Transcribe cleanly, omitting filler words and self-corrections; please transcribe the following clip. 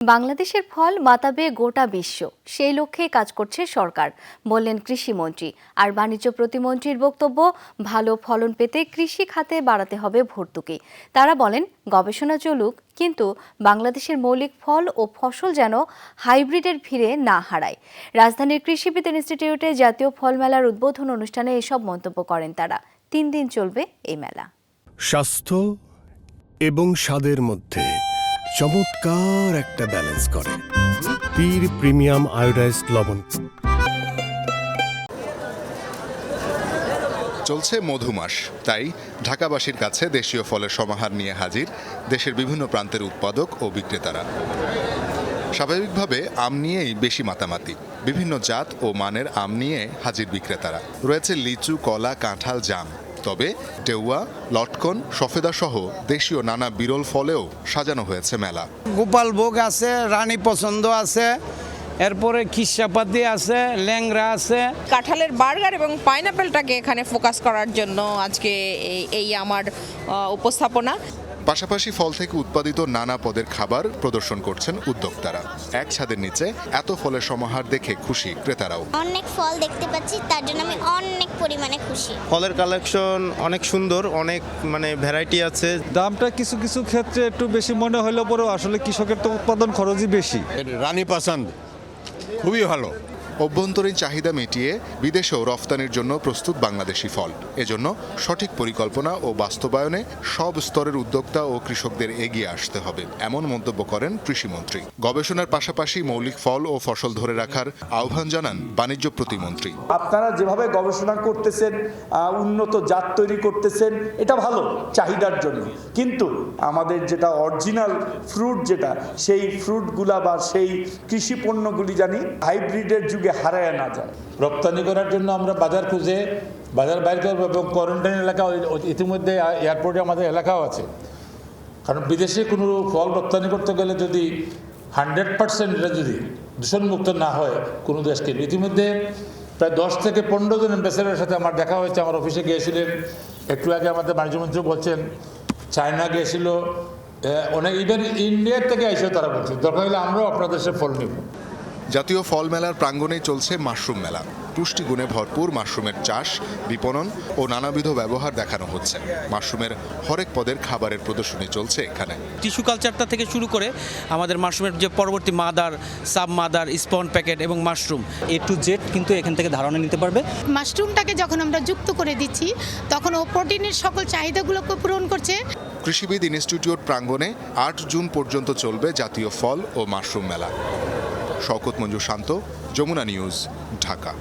বাংলাদেশের ফল মাতাবে গোটা বিশ্ব, সেই লক্ষ্যে কাজ করছে সরকার, বললেন কৃষিমন্ত্রী। আর বাণিজ্য প্রতিমন্ত্রীর বক্তব্য, ভালো ফলন পেতে কৃষি খাতে বাড়াতে হবে ভর্তুকি। তারা বলেন গবেষণা চলুক, কিন্তু বাংলাদেশের মৌলিক ফল ও ফসল যেন হাইব্রিডের ভিড়ে না হারায়। রাজধানীর কৃষিবিদ ইনস্টিটিউটে জাতীয় ফল মেলার উদ্বোধন অনুষ্ঠানে এসব মন্তব্য করেন তারা। 3 দিন চলবে এই মেলা। স্বাস্থ্য এবং স্বাদের মধ্যে চমৎকার একটা ব্যালেন্স করে পীর প্রিমিয়াম আয়োডাইজড লবণ। চলছে মধুমাস, তাই ঢাকাবাসীর কাছে দেশীয় ফলের সমাহার নিয়ে হাজির দেশের বিভিন্ন প্রান্তের উৎপাদক ও বিক্রেতারা। স্বাভাবিকভাবে আম নিয়েই বেশি মাতামাতি। বিভিন্ন জাত ও মানের আম নিয়ে হাজির বিক্রেতারা। রয়েছে লিচু, কলা, কাঁঠাল, জাম। তবে ডেউয়া, লটকন, সফেদা সহ দেশীয় নানা বিরল ফলেও সাজানো হয়েছে মেলা। গোপালভোগ আছে, রানী পছন্দ আছে, এরপরে খিসাপাতি আছে, ল্যাংড়া আছে। কাঁঠালের বার্গার এবং পাইনাপেলটাকে এখানে ফোকাস করার জন্য আজকে এই আমার উপস্থাপনা। পাশাপাশি ফল থেকে উৎপাদিত নানা পদের খাবার প্রদর্শন করছেন উদ্যোক্তারা। এক ছাদের নিচে এত ফলের সমাহার দেখে খুশি ক্রেতারাও। অনেক ফল দেখতে পাচ্ছি, তার জন্য আমি অনেক পরিমাণে খুশি। ফলের কালেকশন অনেক সুন্দর, অনেক ভ্যারাইটি আছে। দামটা কিছু কিছু ক্ষেত্রে একটু বেশি মনে হলেও পরেও আসলে কৃষকের তো উৎপাদন খরচই বেশি। রানী পছন্দ খুবই ভালো। অভ্যন্তরীণ চাহিদা মিটিয়ে বিদেশেও রফতানির জন্য প্রস্তুত বাংলাদেশি ফল। এজন্য সঠিক পরিকল্পনা ও বাস্তবায়নে সব স্তরের উদ্যোক্তা ও কৃষকদের এগিয়ে আসতে হবে, এমন মন্তব্য করেন কৃষিমন্ত্রী। গবেষণার পাশাপাশি মৌলিক ফল ও ফসল ধরে রাখার আহ্বান জানান বাণিজ্য প্রতিমন্ত্রী। আপনারা যেভাবে গবেষণা করতেছেন, উন্নত জাত তৈরি করতেছেন, এটা ভালো চাহিদার জন্য, কিন্তু আমাদের যেটা অরিজিনাল ফ্রুট, যেটা সেই ফ্রুটগুলা বা সেই কৃষি পণ্যগুলি জানি হাইব্রিডের যুগে হারায় না যায়। রপ্তানি করার জন্য আমরা বাজার খুঁজে বাজার বাইর করবো, এবং কোয়ারেন্টাইন এলাকা ইতিমধ্যে এয়ারপোর্টে আমাদের এলাকাও আছে। কারণ বিদেশে কোনো ফল রপ্তানি করতে গেলে যদি 100% এটা যদি দূষণমুক্ত না হয় কোনো দেশকে। ইতিমধ্যে প্রায় 10 থেকে 15 জন অ্যাম্বাসেডারের সাথে আমার দেখা হয়েছে। আমার অফিসে গিয়েছিলেন, একটু আগে আমাদের বাণিজ্যমন্ত্রী বলছেন চায়না গিয়েছিল, অনেক ইভেন ইন্ডিয়ার থেকে এসেও তারা বলছে দরকার হলে আমরাও আপনার দেশের ফল নিব। জাতীয় ফল মেলার প্রাঙ্গণেই চলছে মাশরুম মেলা। পুষ্টিগুণে ভরপুর মাশরুমের চাষ, বিপণন ও নানাবিধ ব্যবহার দেখানো হচ্ছে। মাশরুমের হরেক পদের খাবারের প্রদর্শনী চলছে এখানে। টিস্যু কালচারটা থেকে শুরু করে আমাদের মাশরুমের যে পরবর্তী মাদার, সাব মাদার, স্পন প্যাকেট এবং মাশরুম A to Z কিন্তু এখান থেকে ধারণা নিতে পারবে। মাশরুমটাকে যখন আমরা যুক্ত করে দিচ্ছি, তখন ও প্রোটিনের সকল চাহিদাগুলোকে পূরণ করছে। কৃষিবিদ ইনস্টিটিউট প্রাঙ্গণে 8 জুন পর্যন্ত চলবে জাতীয় ফল ও মাশরুম মেলা। শওকত মঞ্জু শান্ত, যমুনা নিউজ, ঢাকা।